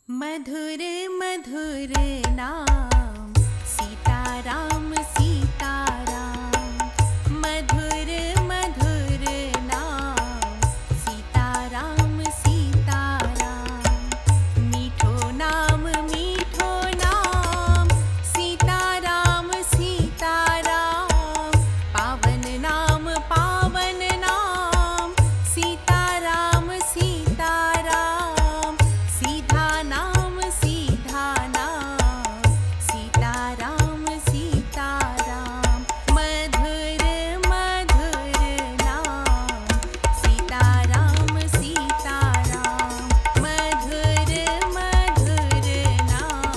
मधुर मधुर नाम सीताराम सीताराम। मधुर मधुर नाम सीताराम सीताराम। मीठो नाम सीताराम सीताराम। पावन नाम सीताराम सीताराम। सीधा नाम सीताराम सीताराम। मधुर मधुर नाम सीताराम सीताराम। मधुर मधुर नाम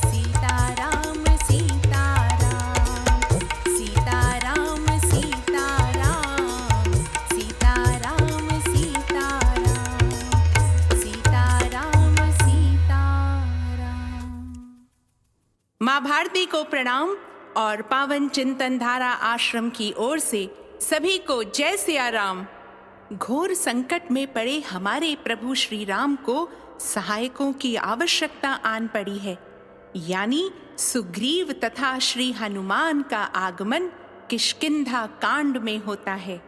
सीताराम सीताराम। सीताराम सीताराम। सीताराम सीताराम। सीताराम सीताराम। माँ भारती को प्रणाम और पावन चिंतन धारा आश्रम की ओर से सभी को जय सिया राम। घोर संकट में पड़े हमारे प्रभु श्री राम को सहायकों की आवश्यकता आन पड़ी है, यानी सुग्रीव तथा श्री हनुमान का आगमन किष्किंधा कांड में होता है।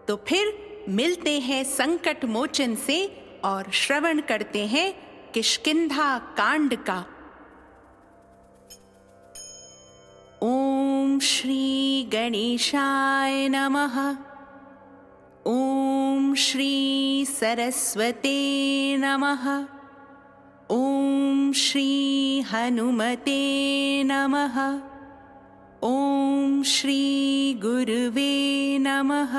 तो फिर मिलते हैं संकट मोचन से और श्रवण करते हैं किष्किंधा कांड का। ओम श्री गणेशाय नमः। ओम श्री सरस्वते नमः। ओम श्री हनुमते नमः। ओम श्री गुरुवे नमः।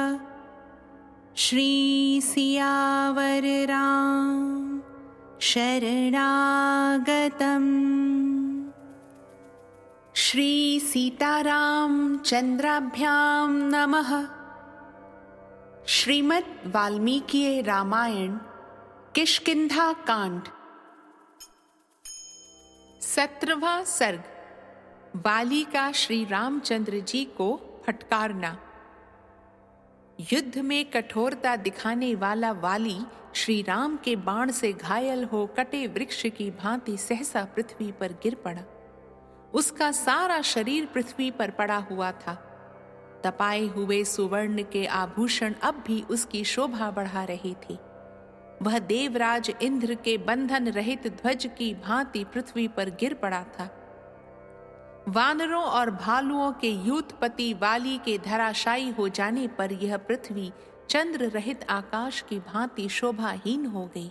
श्री सियावर राम शरणागतम्। श्री सीताराम चंद्राभ्याम नमः। श्रीमद् वाल्मीकि रामायण किष्किंधा कांड। 17वां सर्ग। वाली का श्री रामचंद्र जी को फटकारना। युद्ध में कठोरता दिखाने वाला वाली श्री राम के बाण से घायल हो कटे वृक्ष की भांति सहसा पृथ्वी पर गिर पड़ा। उसका सारा शरीर पृथ्वी पर पड़ा हुआ था। तपाए हुए सुवर्ण के आभूषण अब भी उसकी शोभा बढ़ा रहे थे। वह देवराज इंद्र के बंधन रहित ध्वज की भांति पृथ्वी पर गिर पड़ा था। वानरों और भालुओं के यूथपति वाली के धराशायी हो जाने पर यह पृथ्वी चंद्र रहित आकाश की भांति शोभाहीन हो गई।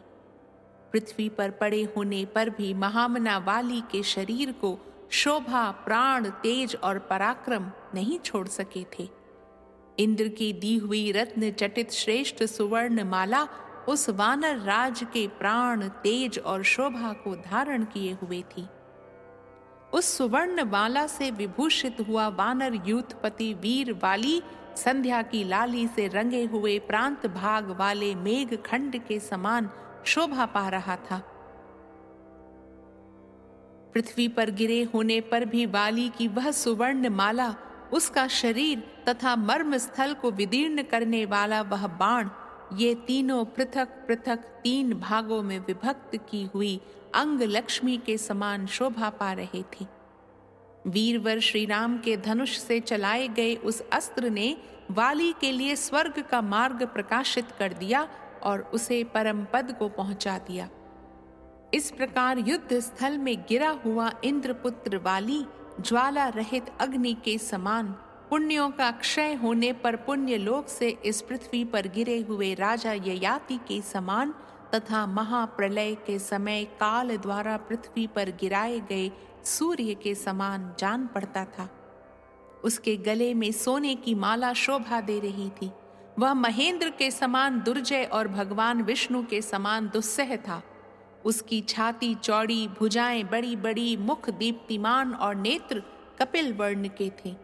पृथ्वी पर पड़े होने पर भी महामना वाली के शरीर को शोभा, प्राण, तेज और पराक्रम नहीं छोड़ सके थे। इंद्र की दी हुई रत्न चटित श्रेष्ठ सुवर्ण माला उस वानर राज के प्राण, तेज और शोभा को धारण किए हुए थी। उस सुवर्ण माला से विभूषित हुआ वानर यूथपति वीर वाली संध्या की लाली से रंगे हुए प्रांत भाग वाले मेघ खंड के समान शोभा पा रहा था। पृथ्वी पर गिरे होने पर भी वाली की वह सुवर्ण माला, उसका शरीर तथा मर्म स्थल को विदीर्ण करने वाला वह बाण, ये तीनों पृथक पृथक 3 भागों में विभक्त की हुई अंग लक्ष्मी के समान शोभा पा रहे थे। वीरवर श्री राम के धनुष से चलाए गए उस अस्त्र ने वाली के लिए स्वर्ग का मार्ग प्रकाशित कर दिया और उसे परम पद को पहुंचा दिया। इस प्रकार युद्ध स्थल में गिरा हुआ इंद्रपुत्र वाली ज्वाला रहित अग्नि के समान, पुण्यों का क्षय होने पर पुण्य लोक से इस पृथ्वी पर गिरे हुए राजा ययाति के समान तथा महाप्रलय के समय काल द्वारा पृथ्वी पर गिराए गए सूर्य के समान जान पड़ता था। उसके गले में सोने की माला शोभा दे रही थी। वह महेंद्र के समान दुर्जय और भगवान विष्णु के समान दुस्सह था। उसकी छाती चौड़ी, भुजाएं बड़ी बड़ी, मुख दीप्तिमान और नेत्र कपिल वर्ण के थे।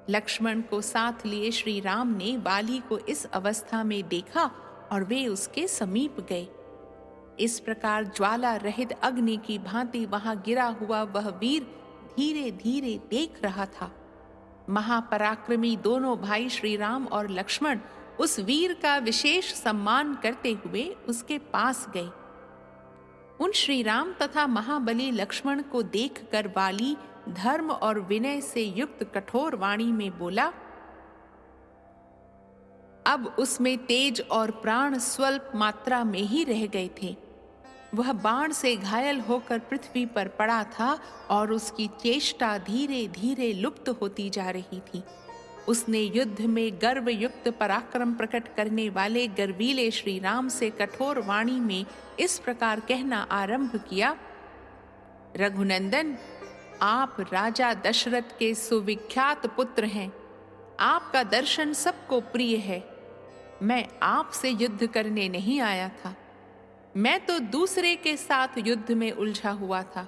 लक्ष्मण को साथ लिए श्री राम ने वाली को इस अवस्था में देखा और वे उसके समीप गए। इस प्रकार ज्वाला रहित अग्नि की भांति वहां गिरा हुआ वह वीर धीरे धीरे देख रहा था। महापराक्रमी दोनों भाई श्री राम और लक्ष्मण उस वीर का विशेष सम्मान करते हुए उसके पास गए। उन श्री राम तथा महाबली लक्ष्मण को देखकर वाली धर्म और विनय से युक्त कठोर वाणी में बोला। अब उसमें तेज और प्राण स्वल्प मात्रा में ही रह गए थे। वह बाण से घायल होकर पृथ्वी पर पड़ा था और उसकी चेष्टा धीरे धीरे लुप्त होती जा रही थी। उसने युद्ध में गर्व युक्त पराक्रम प्रकट करने वाले गर्वीले श्री राम से कठोर वाणी में इस प्रकार कहना आरंभ किया। रघुनंदन, आप राजा दशरथ के सुविख्यात पुत्र हैं। आपका दर्शन सबको प्रिय है। मैं आपसे युद्ध करने नहीं आया था। मैं तो दूसरे के साथ युद्ध में उलझा हुआ था।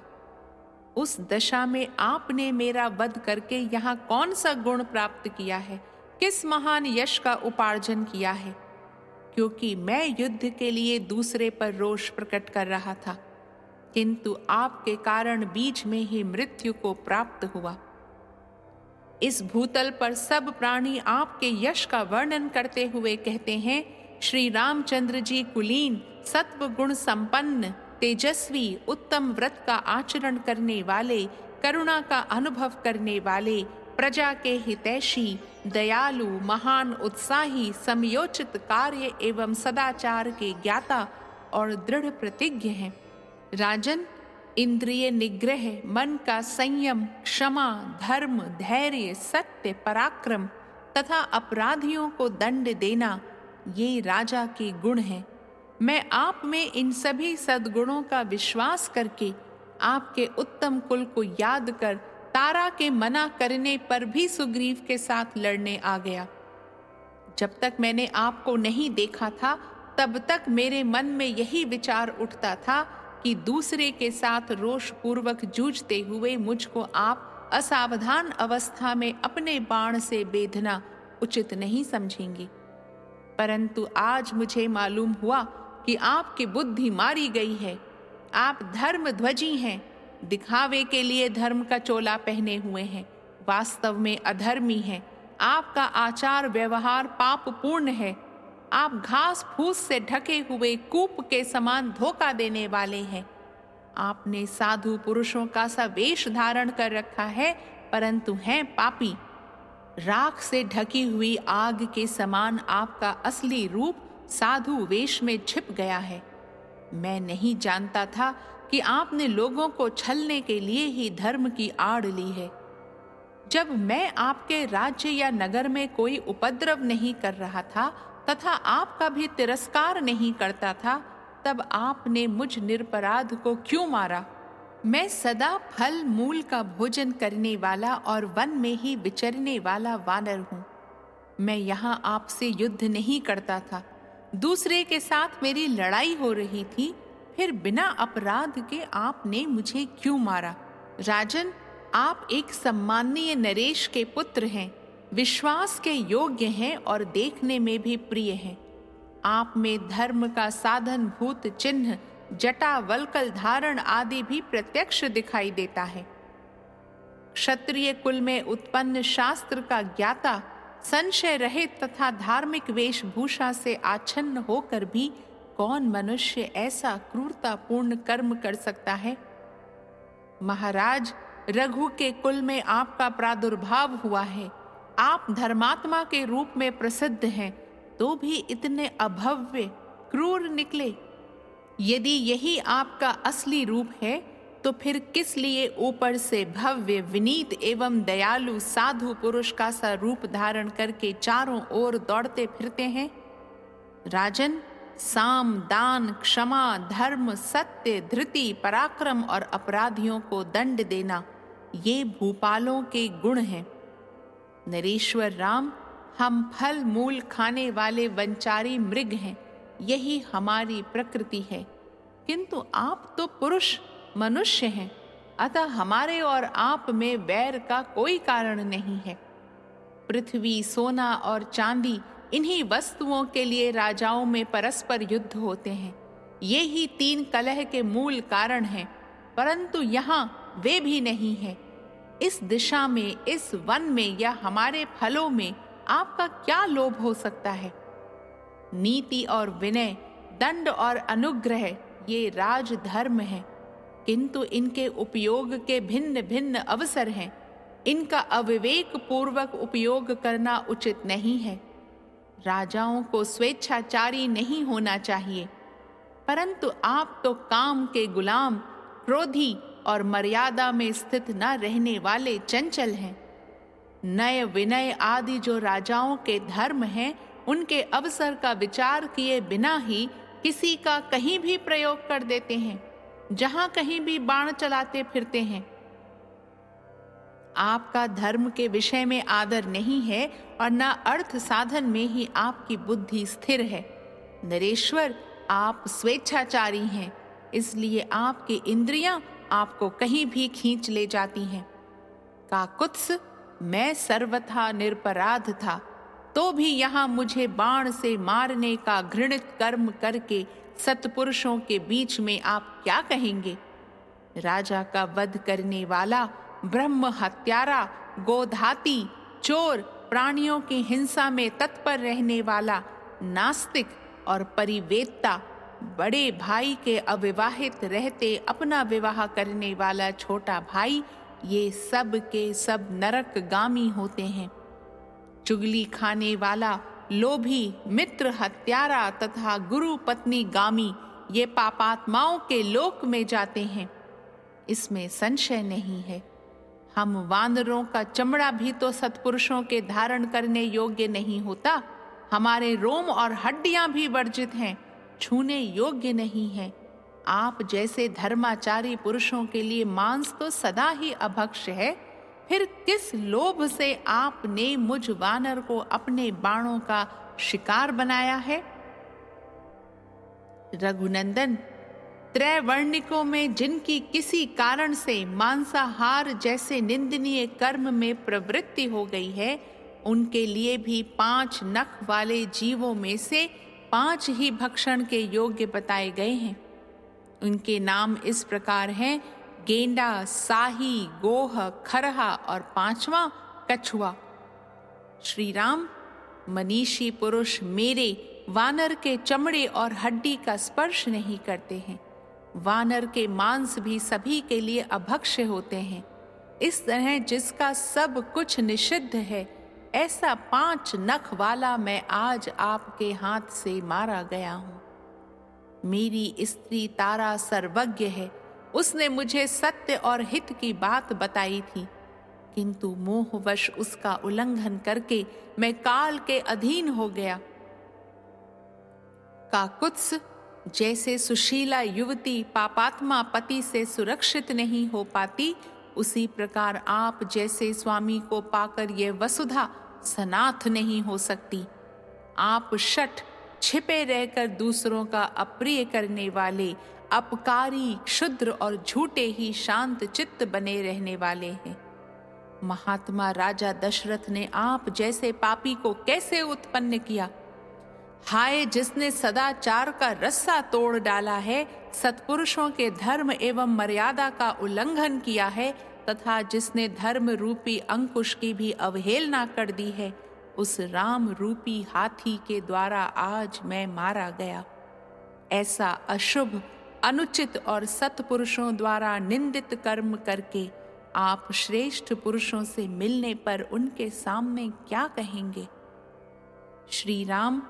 उस दशा में आपने मेरा वध करके यहाँ कौन सा गुण प्राप्त किया है, किस महान यश का उपार्जन किया है? क्योंकि मैं युद्ध के लिए दूसरे पर रोष प्रकट कर रहा था, किंतु आपके कारण बीच में ही मृत्यु को प्राप्त हुआ। इस भूतल पर सब प्राणी आपके यश का वर्णन करते हुए कहते हैं, श्री रामचंद्र जी कुलीन, सत्व गुण संपन्न, तेजस्वी, उत्तम व्रत का आचरण करने वाले, करुणा का अनुभव करने वाले, प्रजा के हितैषी, दयालु, महान, उत्साही, समयोचित कार्य एवं सदाचार के ज्ञाता और दृढ़ प्रतिज्ञ हैं। राजन, इंद्रिय निग्रह, मन का संयम, क्षमा, धर्म, धैर्य, सत्य, पराक्रम तथा अपराधियों को दंड देना, ये राजा के गुण हैं। मैं आप में इन सभी सद्गुणों का विश्वास करके आपके उत्तम कुल को याद कर तारा के मना करने पर भी सुग्रीव के साथ लड़ने आ गया। जब तक मैंने आपको नहीं देखा था, तब तक मेरे मन में यही विचार उठता था कि दूसरे के साथ रोष पूर्वक जूझते हुए मुझको आप असावधान अवस्था में अपने बाण से बेधना उचित नहीं समझेंगे। परंतु आज मुझे मालूम हुआ कि आपकी बुद्धि मारी गई है। आप धर्म ध्वजी हैं, दिखावे के लिए धर्म का चोला पहने हुए हैं, वास्तव में अधर्मी हैं। आपका आचार व्यवहार पापपूर्ण है। आप घास फूस से ढके हुए कूप के समान धोखा देने वाले हैं। आपने साधु पुरुषों का सा वेश धारण कर रखा है, परंतु हैं पापी। राख से ढकी हुई आग के समान आपका असली रूप साधु वेश में छिप गया है। मैं नहीं जानता था कि आपने लोगों को छलने के लिए ही धर्म की आड़ ली है। जब मैं आपके राज्य या नगर में कोई उपद्रव नहीं कर रहा था तथा आपका भी तिरस्कार नहीं करता था, तब आपने मुझ निरपराध को क्यों मारा? मैं सदा फल मूल का भोजन करने वाला और वन में ही विचरने वाला वानर हूँ। मैं यहाँ आपसे युद्ध नहीं करता था। दूसरे के साथ मेरी लड़ाई हो रही थी, फिर बिना अपराध के आपने मुझे क्यों मारा? राजन, आप एक सम्माननीय नरेश के पुत्र हैं, विश्वास के योग्य हैं और देखने में भी प्रिय हैं। आप में धर्म का साधन भूत चिन्ह, जटा, वल्कल धारण आदि भी प्रत्यक्ष दिखाई देता है। क्षत्रिय कुल में उत्पन्न शास्त्र का ज्ञाता, संशय रहित तथा धार्मिक वेशभूषा से आच्छन्न होकर भी कौन मनुष्य ऐसा क्रूरतापूर्ण कर्म कर सकता है? महाराज, रघु के कुल में आपका प्रादुर्भाव हुआ है। आप धर्मात्मा के रूप में प्रसिद्ध हैं, तो भी इतने अभव्य, क्रूर निकले। यदि यही आपका असली रूप है, तो फिर किस लिए ऊपर से भव्य, विनीत एवं दयालु साधु पुरुष का सा रूप धारण करके चारों ओर दौड़ते फिरते हैं? राजन, साम, दान, क्षमा, धर्म, सत्य, धृति, पराक्रम और अपराधियों को दंड देना, ये भूपालों के गुण हैं। नरेश्वर राम, हम फल मूल खाने वाले वंचारी मृग हैं, यही हमारी प्रकृति है। किंतु आप तो पुरुष मनुष्य हैं, अतः हमारे और आप में वैर का कोई कारण नहीं है। पृथ्वी, सोना और चांदी, इन्हीं वस्तुओं के लिए राजाओं में परस्पर युद्ध होते हैं। ये ही तीन कलह के मूल कारण हैं, परंतु यहाँ वे भी नहीं हैं। इस दिशा में, इस वन में या हमारे फलों में आपका क्या लोभ हो सकता है? नीति और विनय, दंड और अनुग्रह, ये राजधर्म है, किंतु इनके उपयोग के भिन्न भिन्न अवसर हैं। इनका अविवेक पूर्वक उपयोग करना उचित नहीं है। राजाओं को स्वेच्छाचारी नहीं होना चाहिए, परंतु आप तो काम के गुलाम, क्रोधी और मर्यादा में स्थित न रहने वाले चंचल हैं। नय विनय आदि जो राजाओं के धर्म हैं, उनके अवसर का विचार किए बिना ही किसी का कहीं भी प्रयोग कर देते हैं, जहां कहीं भी बाण चलाते फिरते हैं। आपका धर्म के विषय में आदर नहीं है और न अर्थ साधन में ही आपकी बुद्धि स्थिर है। नरेश्वर, आप स्वेच्छाचारी हैं, इसलिए आपकी इंद्रियां आपको कहीं भी खींच ले जाती हैं। काकुत्स, मैं सर्वथा निरपराध था, तो भी यहाँ मुझे बाण से मारने का घृणित कर्म करके सत्पुरुषों के बीच में आप क्या कहेंगे? राजा का वध करने वाला, ब्रह्म हत्यारा, गोधाती, चोर, प्राणियों की हिंसा में तत्पर रहने वाला, नास्तिक और परिवेत्ता, बड़े भाई के अविवाहित रहते अपना विवाह करने वाला छोटा भाई, ये सब के सब नरकगामी होते हैं। चुगली खाने वाला, लोभी, मित्र हत्यारा तथा गुरु पत्नी गामी, ये पापात्माओं के लोक में जाते हैं, इसमें संशय नहीं है। हम वानरों का चमड़ा भी तो सत्पुरुषों के धारण करने योग्य नहीं होता। हमारे रोम और हड्डियां भी वर्जित हैं, छूने योग्य नहीं है। आप जैसे धर्माचारी पुरुषों के लिए मांस तो सदा ही अभक्ष्य है। फिर किस लोभ से आपने मुझ वानर को अपने बाणों का शिकार बनाया है? रघुनंदन, त्रैवर्णिकों में जिनकी किसी कारण से मांसाहार जैसे निंदनीय कर्म में प्रवृत्ति हो गई है, उनके लिए भी 5 नख वाले जीवों में से 5 ही भक्षण के योग्य बताए गए हैं। उनके नाम इस प्रकार हैं: गेंडा, साही, गोह, खरहा और 5वां कछुआ। श्री राम, मनीषी पुरुष मेरे वानर के चमड़े और हड्डी का स्पर्श नहीं करते हैं। वानर के मांस भी सभी के लिए अभक्ष्य होते हैं। इस तरह जिसका सब कुछ निषिद्ध है, ऐसा 5 नख वाला मैं आज आपके हाथ से मारा गया हूं। मेरी स्त्री तारा सर्वज्ञ है, उसने मुझे सत्य और हित की बात बताई थी, किंतु मोहवश उसका उल्लंघन करके मैं काल के अधीन हो गया। काकुत्स, जैसे सुशीला युवती पापात्मा पति से सुरक्षित नहीं हो पाती, उसी प्रकार आप जैसे स्वामी को पाकर ये वसुधा सनाथ नहीं हो सकती। आप शठ, छिपे रहकर दूसरों का अप्रिय करने वाले, अपकारी, क्षुद्र और झूठे ही शांत चित्त बने रहने वाले हैं। महात्मा राजा दशरथ ने आप जैसे पापी को कैसे उत्पन्न किया? हाय, जिसने सदाचार का रस्सा तोड़ डाला है, सत्पुरुषों के धर्म एवं मर्यादा का उल्लंघन किया है तथा जिसने धर्म रूपी अंकुश की भी अवहेलना कर दी है, उस राम रूपी हाथी के द्वारा आज मैं मारा गया। ऐसा अशुभ, अनुचित और सत्पुरुषों द्वारा निंदित कर्म करके आप श्रेष्ठ पुरुषों से मिलने पर उनके सामने क्या कहेंगे? श्री राम,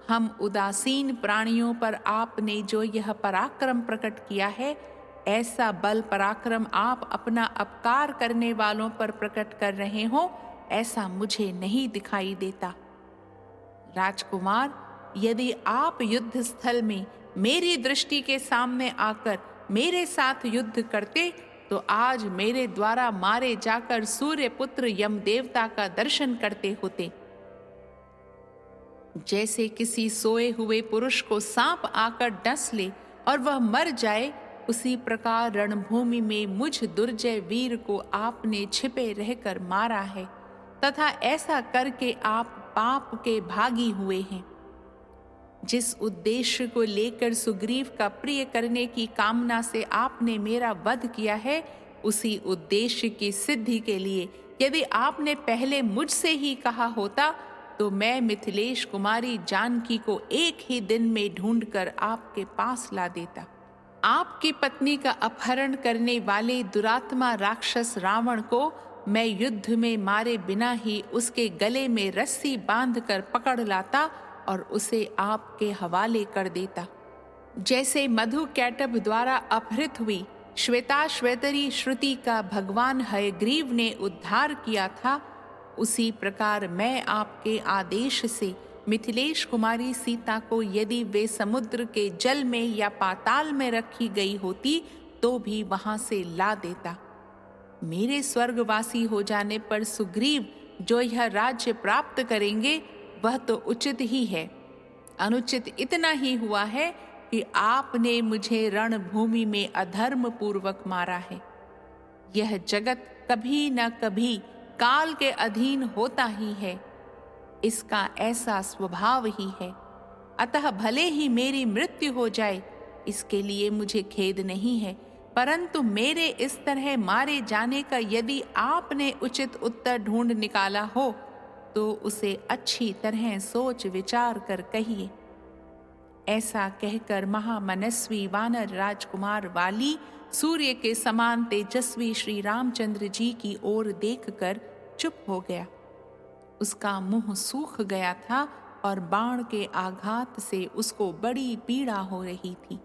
हम उदासीन प्राणियों पर आपने जो यह पराक्रम प्रकट किया है, ऐसा बल पराक्रम आप अपना अपकार करने वालों पर प्रकट कर रहे हो, ऐसा मुझे नहीं दिखाई देता। राजकुमार, यदि आप युद्ध स्थल में मेरी दृष्टि के सामने आकर मेरे साथ युद्ध करते, तो आज मेरे द्वारा मारे जाकर सूर्य पुत्र यम देवता का दर्शन करते होते। जैसे किसी सोए हुए पुरुष को सांप आकर डस ले और वह मर जाए, उसी प्रकार रणभूमि में मुझ दुर्जय वीर को आपने छिपे रहकर मारा है तथा ऐसा करके आप पाप के भागी हुए हैं। जिस उद्देश्य को लेकर सुग्रीव का प्रिय करने की कामना से आपने मेरा वध किया है, उसी उद्देश्य की सिद्धि के लिए यदि आपने पहले मुझसे ही कहा होता, तो मैं मिथिलेश कुमारी जानकी को एक ही दिन में ढूंढकर आपके पास ला देता। आपकी पत्नी का अपहरण करने वाले दुरात्मा राक्षस रावण को मैं युद्ध में मारे बिना ही उसके गले में रस्सी बांधकर पकड़ लाता और उसे आपके हवाले कर देता। जैसे मधु कैटभ द्वारा अपहृत हुई श्वेताश्वेतरी श्रुति का भगवान हयग्रीव ने उद्धार किया था, उसी प्रकार मैं आपके आदेश से मिथिलेश कुमारी सीता को यदि वे समुद्र के जल में या पाताल में रखी गई होती तो भी वहां से ला देता। मेरे स्वर्गवासी हो जाने पर सुग्रीव जो यह राज्य प्राप्त करेंगे वह तो उचित ही है। अनुचित इतना ही हुआ है कि आपने मुझे रणभूमि में अधर्म पूर्वक मारा है। यह जगत कभी न कभी काल के अधीन होता ही है, इसका ऐसा स्वभाव ही है। अतः भले ही मेरी मृत्यु हो जाए, इसके लिए मुझे खेद नहीं है, परंतु मेरे इस तरह मारे जाने का यदि आपने उचित उत्तर ढूंढ निकाला हो तो उसे अच्छी तरह सोच विचार कर कहिए। ऐसा कहकर महामनस्वी वानर राजकुमार वाली सूर्य के समान तेजस्वी श्री रामचंद्र जी की ओर देखकर चुप हो गया। उसका मुंह सूख गया था और बाण के आघात से उसको बड़ी पीड़ा हो रही थी।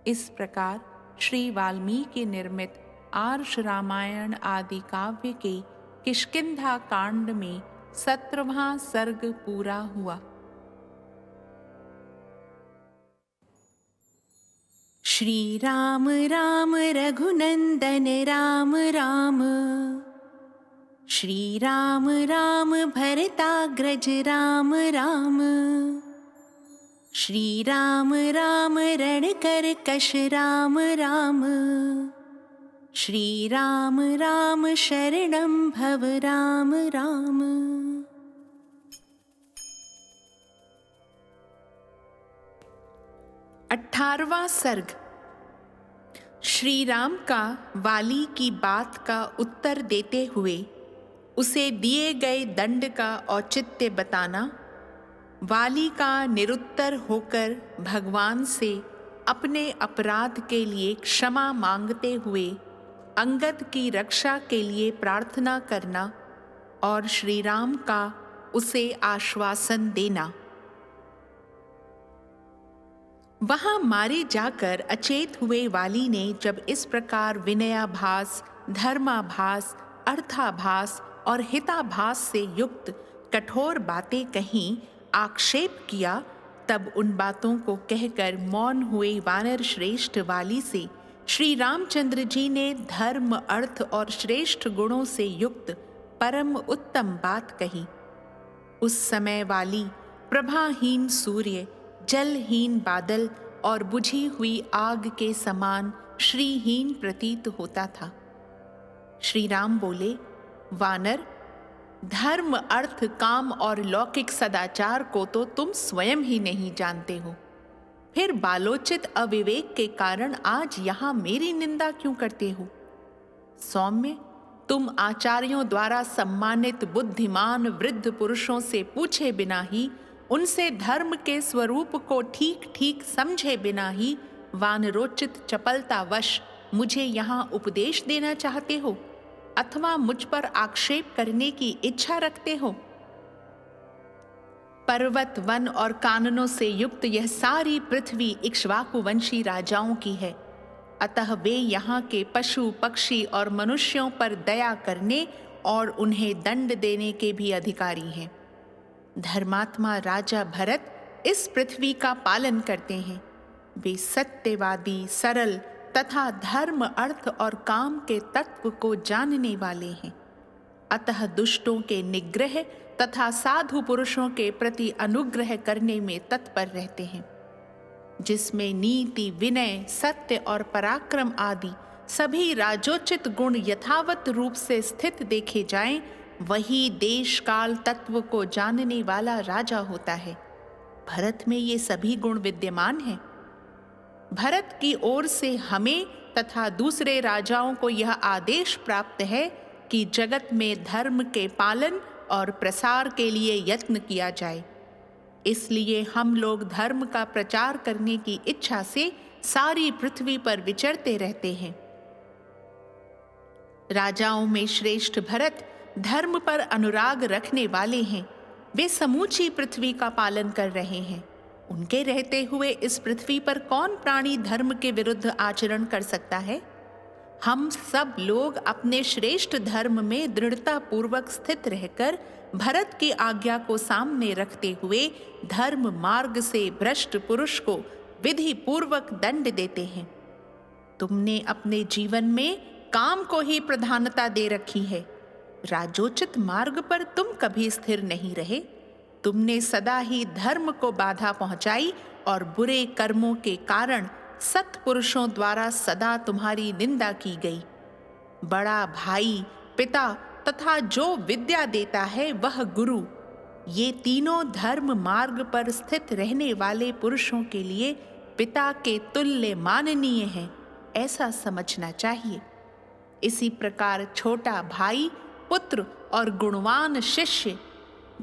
इस प्रकार श्री वाल्मीकि निर्मित आर्ष रामायण आदि काव्य के किष्किंधा कांड में 17वां सर्ग पूरा हुआ। श्री राम राम रघुनंदन राम राम, श्री राम राम भरताग्रज राम राम, श्री राम राम रणकरकश राम राम, श्री राम राम शरणं भव राम राम। 18वां सर्ग। श्री राम का वाली की बात का उत्तर देते हुए उसे दिए गए दंड का औचित्य बताना, वाली का निरुत्तर होकर भगवान से अपने अपराध के लिए क्षमा मांगते हुए अंगद की रक्षा के लिए प्रार्थना करना और श्री राम का उसे आश्वासन देना। वहां मारे जाकर अचेत हुए वाली ने जब इस प्रकार विनयाभास, धर्माभास, अर्थाभास और हिताभास से युक्त कठोर बातें कहीं, आक्षेप किया, तब उन बातों को कहकर मौन हुए वानर श्रेष्ठ वाली से श्री रामचंद्र जी ने धर्म, अर्थ और श्रेष्ठ गुणों से युक्त परम उत्तम बात कही। उस समय वाली प्रभाहीन सूर्य, जलहीन बादल और बुझी हुई आग के समान श्रीहीन प्रतीत होता था। श्री राम बोले, वानर, धर्म, अर्थ, काम और लौकिक सदाचार को तो तुम स्वयं ही नहीं जानते हो, फिर बालोचित अविवेक के कारण आज यहां मेरी निंदा क्यों करते हो? सौम्य, तुम आचार्यों द्वारा सम्मानित बुद्धिमान वृद्ध पुरुषों से पूछे बिना ही, उनसे धर्म के स्वरूप को ठीक ठीक समझे बिना ही वानरोचित चपलतावश मुझे यहाँ उपदेश देना चाहते हो अथवा मुझ पर आक्षेप करने की इच्छा रखते हो? पर्वत, वन और काननों से युक्त यह सारी पृथ्वी इक्ष्वाकुवंशी राजाओं की है, अतः वे यहाँ के पशु, पक्षी और मनुष्यों पर दया करने और उन्हें दंड देने के भी अधिकारी हैं। धर्मात्मा राजा भरत इस पृथ्वी का पालन करते हैं। वे सत्यवादी, सरल तथा धर्म, अर्थ और काम के तत्व को जानने वाले हैं, अतः दुष्टों के निग्रह तथा साधु पुरुषों के प्रति अनुग्रह करने में तत्पर रहते हैं। जिसमें नीति, विनय, सत्य और पराक्रम आदि सभी राजोचित गुण यथावत रूप से स्थित देखे जाएं, वही देश काल तत्व को जानने वाला राजा होता है। भरत में ये सभी गुण विद्यमान हैं। भरत की ओर से हमें तथा दूसरे राजाओं को यह आदेश प्राप्त है कि जगत में धर्म के पालन और प्रसार के लिए यत्न किया जाए। इसलिए हम लोग धर्म का प्रचार करने की इच्छा से सारी पृथ्वी पर विचरते रहते हैं। राजाओं में श्रेष्ठ भरत धर्म पर अनुराग रखने वाले हैं। वे समूची पृथ्वी का पालन कर रहे हैं। उनके रहते हुए इस पृथ्वी पर कौन प्राणी धर्म के विरुद्ध आचरण कर सकता है? हम सब लोग अपने श्रेष्ठ धर्म में दृढ़ता पूर्वक स्थित रहकर भरत की आज्ञा को सामने रखते हुए धर्म मार्ग से भ्रष्ट पुरुष को विधि पूर्वक दंड देते हैं। तुमने अपने जीवन में काम को ही प्रधानता दे रखी है। राजोचित मार्ग पर तुम कभी स्थिर नहीं रहे। तुमने सदा ही धर्म को बाधा पहुंचाई और बुरे कर्मों के कारण सत्पुरुषों द्वारा सदा तुम्हारी निंदा की गई। बड़ा भाई, पिता तथा जो विद्या देता है वह गुरु, ये तीनों धर्म मार्ग पर स्थित रहने वाले पुरुषों के लिए पिता के तुल्य माननीय हैं, ऐसा समझना चाहिए। इसी प्रकार छोटा भाई, पुत्र और गुणवान शिष्य,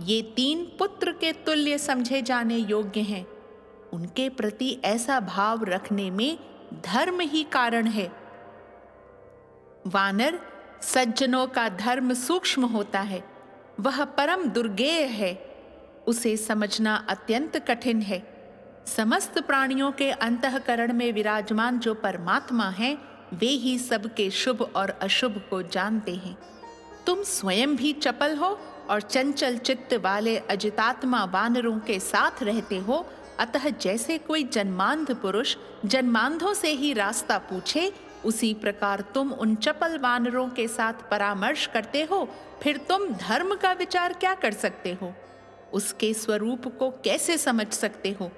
ये तीन पुत्र के तुल्य समझे जाने योग्य हैं। उनके प्रति ऐसा भाव रखने में धर्म ही कारण है। वानर, सज्जनों का धर्म सूक्ष्म होता है, वह परम दुर्गेय है। उसे समझना अत्यंत कठिन है। समस्त प्राणियों के अंतःकरण में विराजमान जो परमात्मा हैं, वे ही सबके शुभ और अशुभ को जानते हैं। तुम स्वयं भी चपल हो और चंचल चित्त वाले अजितात्मा वानरों के साथ रहते हो। अतः जैसे कोई जन्मांध पुरुष जन्मांधों से ही रास्ता पूछे, उसी प्रकार तुम उन चपल वानरों के साथ परामर्श करते हो। फिर तुम धर्म का विचार क्या कर सकते हो? उसके स्वरूप को कैसे समझ सकते हो?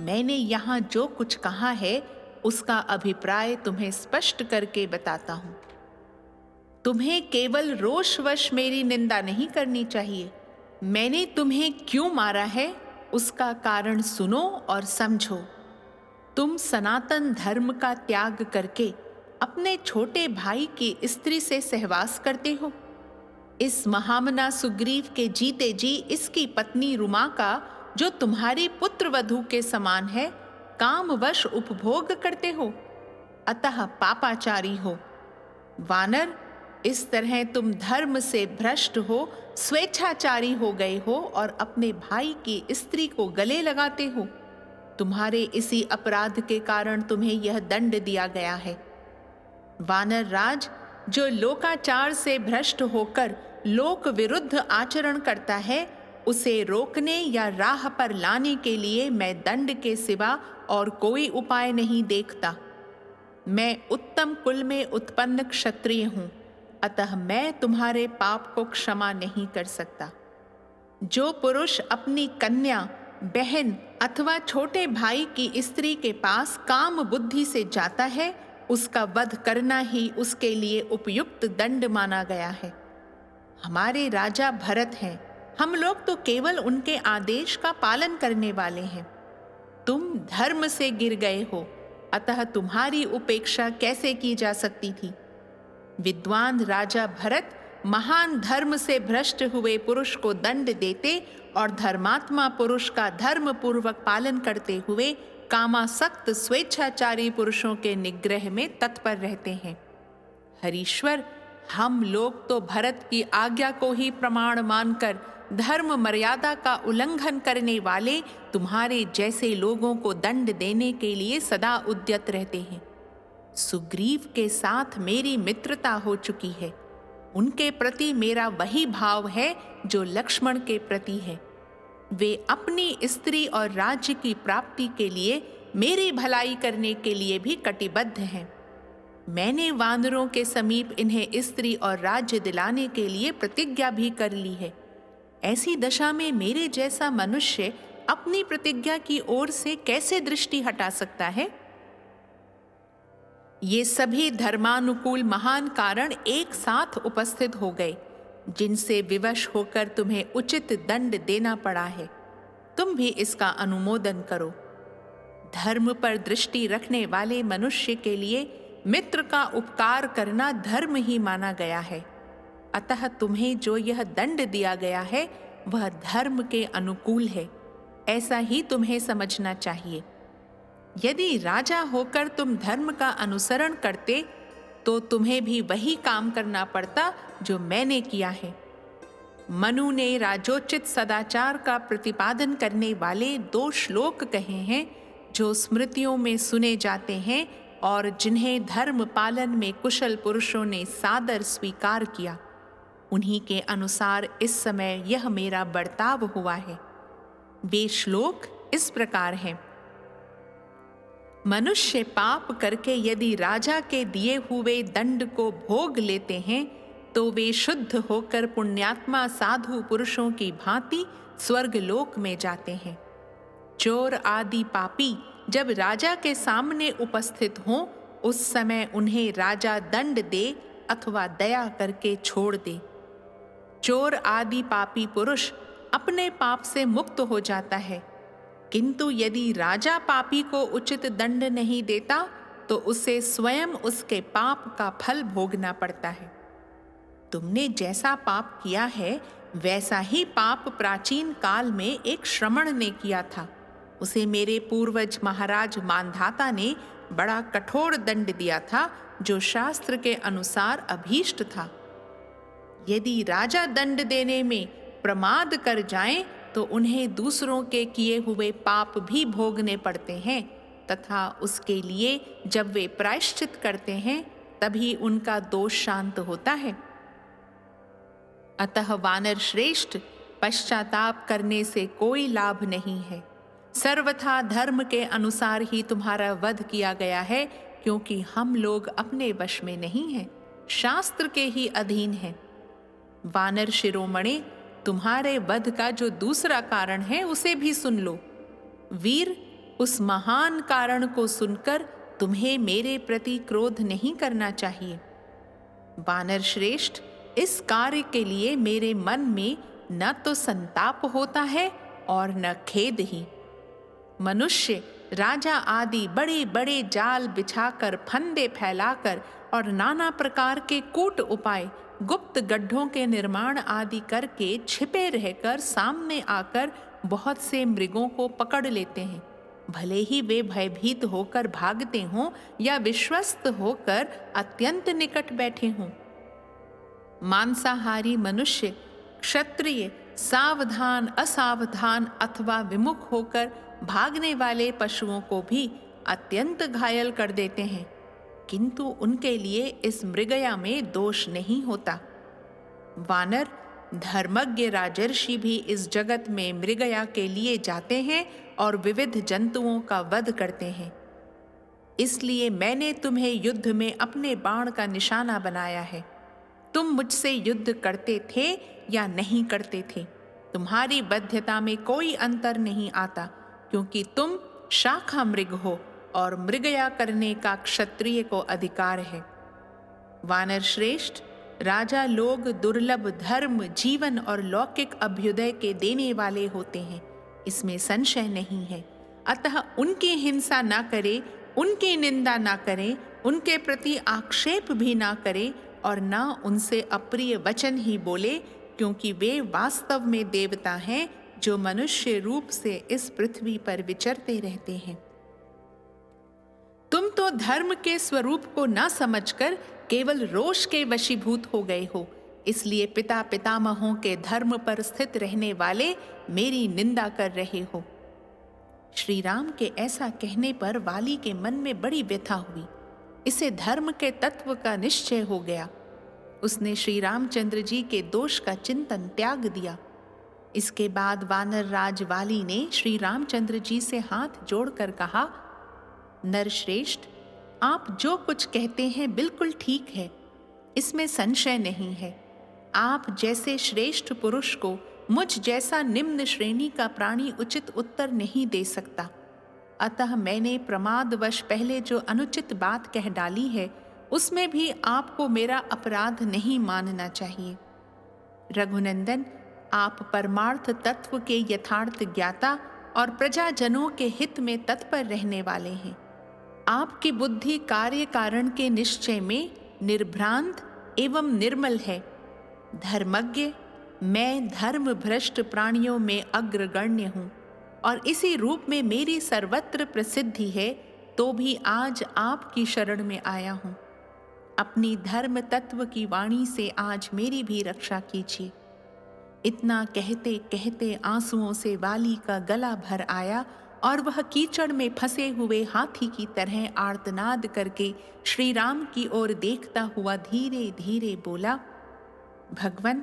मैंने यहाँ जो कुछ कहा है उसका अभिप्राय तुम्हें स्पष्ट करके बताता हूँ। तुम्हें केवल रोषवश मेरी निंदा नहीं करनी चाहिए। मैंने तुम्हें क्यों मारा है उसका कारण सुनो और समझो। तुम सनातन धर्म का त्याग करके अपने छोटे भाई की स्त्री से सहवास करते हो। इस महामना सुग्रीव के जीते जी इसकी पत्नी रुमा का, जो तुम्हारी पुत्र वधू के समान है, कामवश उपभोग करते हो। अतः पापाचारी हो। वानर, इस तरह तुम धर्म से भ्रष्ट हो, स्वेच्छाचारी हो गए हो और अपने भाई की स्त्री को गले लगाते हो। तुम्हारे इसी अपराध के कारण तुम्हें यह दंड दिया गया है। वानर राज, जो लोकाचार से भ्रष्ट होकर लोक विरुद्ध आचरण करता है, उसे रोकने या राह पर लाने के लिए मैं दंड के सिवा और कोई उपाय नहीं देखता। मैं उत्तम कुल में उत्पन्न क्षत्रिय हूँ, अतः मैं तुम्हारे पाप को क्षमा नहीं कर सकता। जो पुरुष अपनी कन्या, बहन अथवा छोटे भाई की स्त्री के पास काम बुद्धि से जाता है, उसका वध करना ही उसके लिए उपयुक्त दंड माना गया है। हमारे राजा भरत हैं, हम लोग तो केवल उनके आदेश का पालन करने वाले हैं। तुम धर्म से गिर गए हो, अतः तुम्हारी उपेक्षा कैसे की जा सकती थी? विद्वान राजा भरत महान धर्म से भ्रष्ट हुए पुरुष को दंड देते और धर्मात्मा पुरुष का धर्म पूर्वक पालन करते हुए कामासक्त स्वेच्छाचारी पुरुषों के निग्रह में तत्पर रहते हैं। हरीश्वर, हम लोग तो भरत की आज्ञा को ही प्रमाण मानकर धर्म मर्यादा का उल्लंघन करने वाले तुम्हारे जैसे लोगों को दंड देने के लिए सदा उद्यत रहते हैं। सुग्रीव के साथ मेरी मित्रता हो चुकी है। उनके प्रति मेरा वही भाव है जो लक्ष्मण के प्रति है। वे अपनी स्त्री और राज्य की प्राप्ति के लिए मेरी भलाई करने के लिए भी कटिबद्ध हैं। मैंने वानरों के समीप इन्हें स्त्री और राज्य दिलाने के लिए प्रतिज्ञा भी कर ली है। ऐसी दशा में मेरे जैसा मनुष्य अपनी प्रतिज्ञा की ओर से कैसे दृष्टि हटा सकता है? ये सभी धर्मानुकूल महान कारण एक साथ उपस्थित हो गए, जिनसे विवश होकर तुम्हें उचित दंड देना पड़ा है। तुम भी इसका अनुमोदन करो। धर्म पर दृष्टि रखने वाले मनुष्य के लिए मित्र का उपकार करना धर्म ही माना गया है। अतः तुम्हें जो यह दंड दिया गया है वह धर्म के अनुकूल है, ऐसा ही तुम्हें समझना चाहिए। यदि राजा होकर तुम धर्म का अनुसरण करते तो तुम्हें भी वही काम करना पड़ता जो मैंने किया है। मनु ने राजोचित सदाचार का प्रतिपादन करने वाले 2 श्लोक कहे हैं जो स्मृतियों में सुने जाते हैं और जिन्हें धर्म पालन में कुशल पुरुषों ने सादर स्वीकार किया। उन्हीं के अनुसार इस समय यह मेरा बर्ताव हुआ है। वे श्लोक इस प्रकार हैं। मनुष्य पाप करके यदि राजा के दिए हुए दंड को भोग लेते हैं तो वे शुद्ध होकर पुण्यात्मा साधु पुरुषों की भांति स्वर्गलोक में जाते हैं। चोर आदि पापी जब राजा के सामने उपस्थित हों उस समय उन्हें राजा दंड दे अथवा दया करके छोड़ दे। चोर आदि पापी पुरुष अपने पाप से मुक्त हो जाता है, किंतु यदि राजा पापी को उचित दंड नहीं देता तो उसे स्वयं उसके पाप का फल भोगना पड़ता है। तुमने जैसा पाप किया है वैसा ही पाप प्राचीन काल में एक श्रमण ने किया था। उसे मेरे पूर्वज महाराज मांधाता ने बड़ा कठोर दंड दिया था जो शास्त्र के अनुसार अभीष्ट था। यदि राजा दंड देने में प्रमाद कर जाएं तो उन्हें दूसरों के किए हुए पाप भी भोगने पड़ते हैं तथा उसके लिए जब वे प्रायश्चित करते हैं तभी उनका दोष शांत होता है। अतः वानर श्रेष्ठ, पश्चाताप करने से कोई लाभ नहीं है। सर्वथा धर्म के अनुसार ही तुम्हारा वध किया गया है, क्योंकि हम लोग अपने वश में नहीं हैं, शास्त्र के ही अधीन हैं। वानर शिरोमणे, तुम्हारे वध का जो दूसरा कारण है उसे भी सुन लो। वीर, उस महान कारण को सुनकर तुम्हें मेरे प्रति क्रोध नहीं करना चाहिए। वानर श्रेष्ठ, इस कार्य के लिए मेरे मन में न तो संताप होता है और न खेद ही। मनुष्य राजा आदि बड़े बड़े जाल बिछाकर, फंदे फैलाकर और नाना प्रकार के कूट उपाय, गुप्त गड्ढों के निर्माण आदि करके छिपे रहकर सामने आकर बहुत से मृगों को पकड़ लेते हैं। भले ही वे भयभीत होकर भागते हों या विश्वस्त होकर अत्यंत निकट बैठे हों। मांसाहारी मनुष्य, क्षत्रिय, सावधान, असावधान अथवा विमुख होकर भागने वाले पशुओं को भी अत्यंत घायल कर देते हैं, किंतु उनके लिए इस मृगया में दोष नहीं होता। वानर, धर्मज्ञ राजर्षि भी इस जगत में मृगया के लिए जाते हैं और विविध जंतुओं का वध करते हैं। इसलिए मैंने तुम्हें युद्ध में अपने बाण का निशाना बनाया है। तुम मुझसे युद्ध करते थे या नहीं करते थे, तुम्हारी बध्यता में कोई अंतर नहीं आता, क्योंकि तुम शाखा मृग हो और मृगया करने का क्षत्रिय को अधिकार है। वानर श्रेष्ठ, राजा लोग दुर्लभ धर्म, जीवन और लौकिक अभ्युदय के देने वाले होते हैं, इसमें संशय नहीं है। अतः उनकी हिंसा ना करे, उनकी निंदा ना करें, उनके प्रति आक्षेप भी ना करें और ना उनसे अप्रिय वचन ही बोले, क्योंकि वे वास्तव में देवता हैं जो मनुष्य रूप से इस पृथ्वी पर विचरते रहते हैं। तुम तो धर्म के स्वरूप को न समझकर केवल रोष के वशीभूत हो गए हो, इसलिए पिता पितामहों के धर्म पर स्थित रहने वाले मेरी निंदा कर रहे हो। श्री राम के ऐसा कहने पर वाली के मन में बड़ी व्यथा हुई। इसे धर्म के तत्व का निश्चय हो गया। उसने श्री रामचंद्र जी के दोष का चिंतन त्याग दिया। इसके बाद वानर राज वाली ने श्री रामचंद्र जी से हाथ जोड़कर कहा, नरश्रेष्ठ, आप जो कुछ कहते हैं बिल्कुल ठीक है, इसमें संशय नहीं है। आप जैसे श्रेष्ठ पुरुष को मुझ जैसा निम्न श्रेणी का प्राणी उचित उत्तर नहीं दे सकता। अतः मैंने प्रमादवश पहले जो अनुचित बात कह डाली है, उसमें भी आपको मेरा अपराध नहीं मानना चाहिए। रघुनंदन, आप परमार्थ तत्व के यथार्थ ज्ञाता और प्रजाजनों के हित में तत्पर रहने वाले हैं। आपकी बुद्धि कार्य कारण के निश्चय में निर्भ्रांत एवं निर्मल है। धर्मज्ञ, मैं धर्म भ्रष्ट प्राणियों में अग्रगण्य हूँ और इसी रूप में मेरी सर्वत्र प्रसिद्धि है तो भी आज आपकी शरण में आया हूँ। अपनी धर्म तत्व की वाणी से आज मेरी भी रक्षा कीजिए। इतना कहते कहते आंसुओं से वाली का गला भर आया और वह कीचड़ में फंसे हुए हाथी की तरह आर्तनाद करके श्री राम की ओर देखता हुआ धीरे धीरे बोला, भगवन,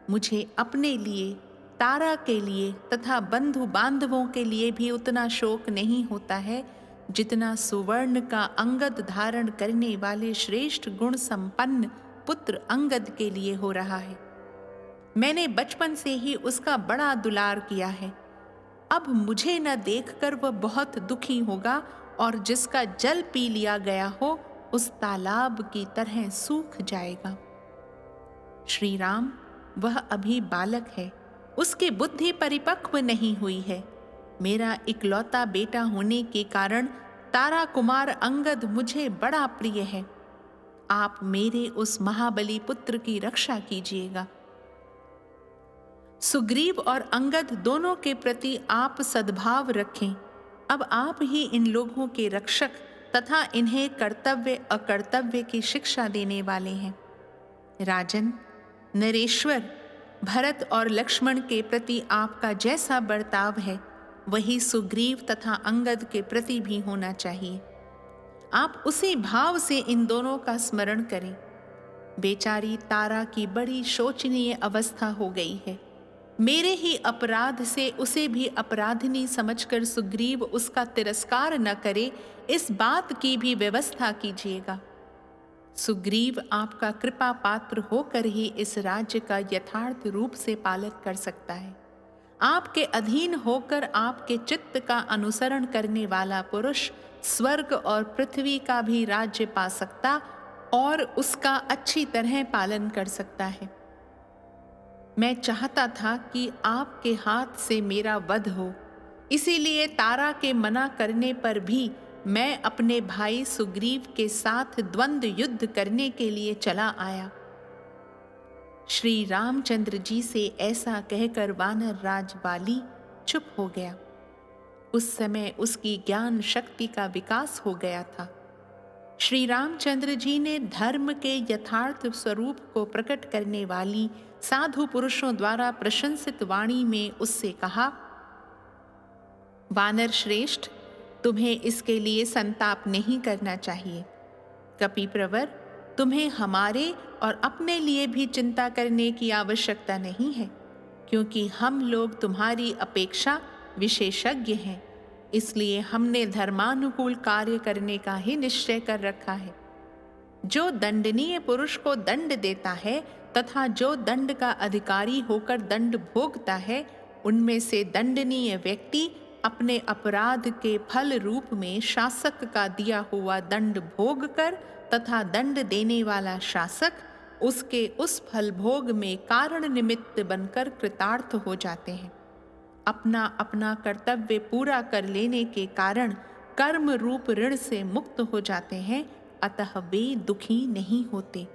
मुझे अपने लिए, तारा के लिए तथा बंधु बांधवों के लिए भी उतना शोक नहीं होता है जितना सुवर्ण का अंगद धारण करने वाले श्रेष्ठ गुण संपन्न पुत्र अंगद के लिए हो रहा है। मैंने बचपन से ही उसका बड़ा दुलार किया है। अब मुझे न देखकर वह बहुत दुखी होगा और जिसका जल पी लिया गया हो उस तालाब की तरह सूख जाएगा। श्री राम, वह अभी बालक है, उसकी बुद्धि परिपक्व नहीं हुई है। मेरा इकलौता बेटा होने के कारण तारा कुमार अंगद मुझे बड़ा प्रिय है। आप मेरे उस महाबली पुत्र की रक्षा कीजिएगा। सुग्रीव और अंगद दोनों के प्रति आप सद्भाव रखें। अब आप ही इन लोगों के रक्षक तथा इन्हें कर्तव्य अकर्तव्य की शिक्षा देने वाले हैं। राजन, नरेश्वर, भरत और लक्ष्मण के प्रति आपका जैसा बर्ताव है वही सुग्रीव तथा अंगद के प्रति भी होना चाहिए। आप उसी भाव से इन दोनों का स्मरण करें। बेचारी तारा की बड़ी शोचनीय अवस्था हो गई है। मेरे ही अपराध से उसे भी अपराधिनी समझकर सुग्रीव उसका तिरस्कार न करे, इस बात की भी व्यवस्था कीजिएगा। सुग्रीव आपका कृपा पात्र होकर ही इस राज्य का यथार्थ रूप से पालन कर सकता है। आपके अधीन होकर आपके चित्त का अनुसरण करने वाला पुरुष स्वर्ग और पृथ्वी का भी राज्य पा सकता और उसका अच्छी तरह पालन कर सकता है। मैं चाहता था कि आपके हाथ से मेरा वध हो, इसीलिए तारा के मना करने पर भी मैं अपने भाई सुग्रीव के साथ द्वंद्व युद्ध करने के लिए चला आया। श्री रामचंद्र जी से ऐसा कहकर वानर राज वाली चुप हो गया। उस समय उसकी ज्ञान शक्ति का विकास हो गया था। श्री रामचंद्र जी ने धर्म के यथार्थ स्वरूप को प्रकट करने वाली साधु पुरुषों द्वारा प्रशंसित वाणी में उससे कहा, वानर श्रेष्ठ, तुम्हें इसके लिए संताप नहीं करना चाहिए। कपिप्रवर, तुम्हें हमारे और अपने लिए भी चिंता करने की आवश्यकता नहीं है, क्योंकि हम लोग तुम्हारी अपेक्षा विशेषज्ञ हैं। इसलिए हमने धर्मानुकूल कार्य करने का ही निश्चय कर रखा है। जो दंडनीय पुरुष को दंड देता है तथा जो दंड का अधिकारी होकर दंड भोगता है, उनमें से दंडनीय व्यक्ति अपने अपराध के फल रूप में शासक का दिया हुआ दंड भोग कर तथा दंड देने वाला शासक उसके उस फल भोग में कारण निमित्त बनकर कृतार्थ हो जाते हैं। अपना अपना कर्तव्य पूरा कर लेने के कारण कर्म रूप ऋण से मुक्त हो जाते हैं, अतः वे दुखी नहीं होते।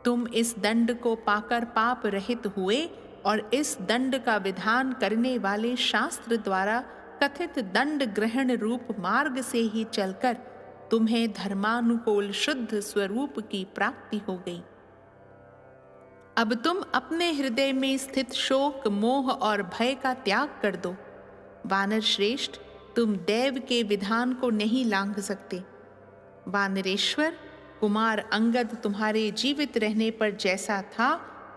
तुम इस दंड को पाकर पाप रहित हुए और इस दंड का विधान करने वाले शास्त्र द्वारा कथित दंड ग्रहण रूप मार्ग से ही चलकर तुम्हें धर्मानुकूल शुद्ध स्वरूप की प्राप्ति हो गई। अब तुम अपने हृदय में स्थित शोक, मोह और भय का त्याग कर दो। वानर श्रेष्ठ, तुम देव के विधान को नहीं लांघ सकते। वानरेश्वर, कुमार अंगद तुम्हारे जीवित रहने पर जैसा था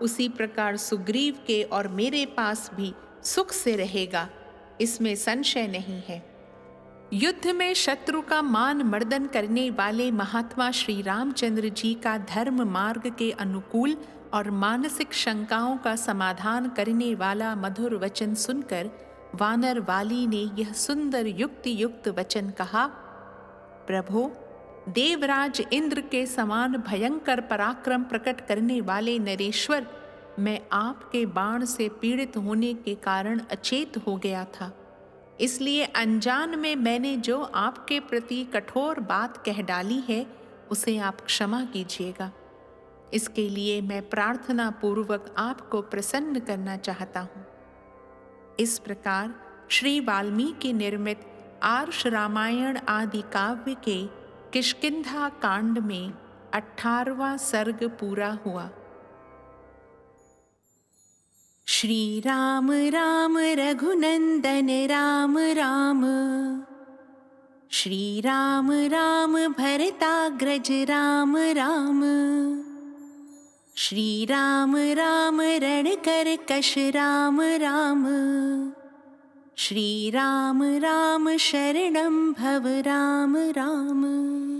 उसी प्रकार सुग्रीव के और मेरे पास भी सुख से रहेगा, इसमें संशय नहीं है। युद्ध में शत्रु का मान मर्दन करने वाले महात्मा श्री रामचंद्र जी का धर्म मार्ग के अनुकूल और मानसिक शंकाओं का समाधान करने वाला मधुर वचन सुनकर वानर वाली ने यह सुंदर युक्ति युक्त वचन कहा, प्रभो, देवराज इंद्र के समान भयंकर पराक्रम प्रकट करने वाले नरेश्वर, मैं आपके बाण से पीड़ित होने के कारण अचेत हो गया था। इसलिए अनजान में मैंने जो आपके प्रति कठोर बात कह डाली है उसे आप क्षमा कीजिएगा। इसके लिए मैं प्रार्थना पूर्वक आपको प्रसन्न करना चाहता हूँ। इस प्रकार श्री वाल्मीकि निर्मित आर्ष रामायण आदि काव्य के किष्किंधा कांड में 18वां सर्ग पूरा हुआ। श्री राम राम रघुनंदन राम राम, श्री राम राम भरताग्रज राम राम, श्री राम राम रणकरकश राम राम, श्री राम राम शरणं भव राम राम।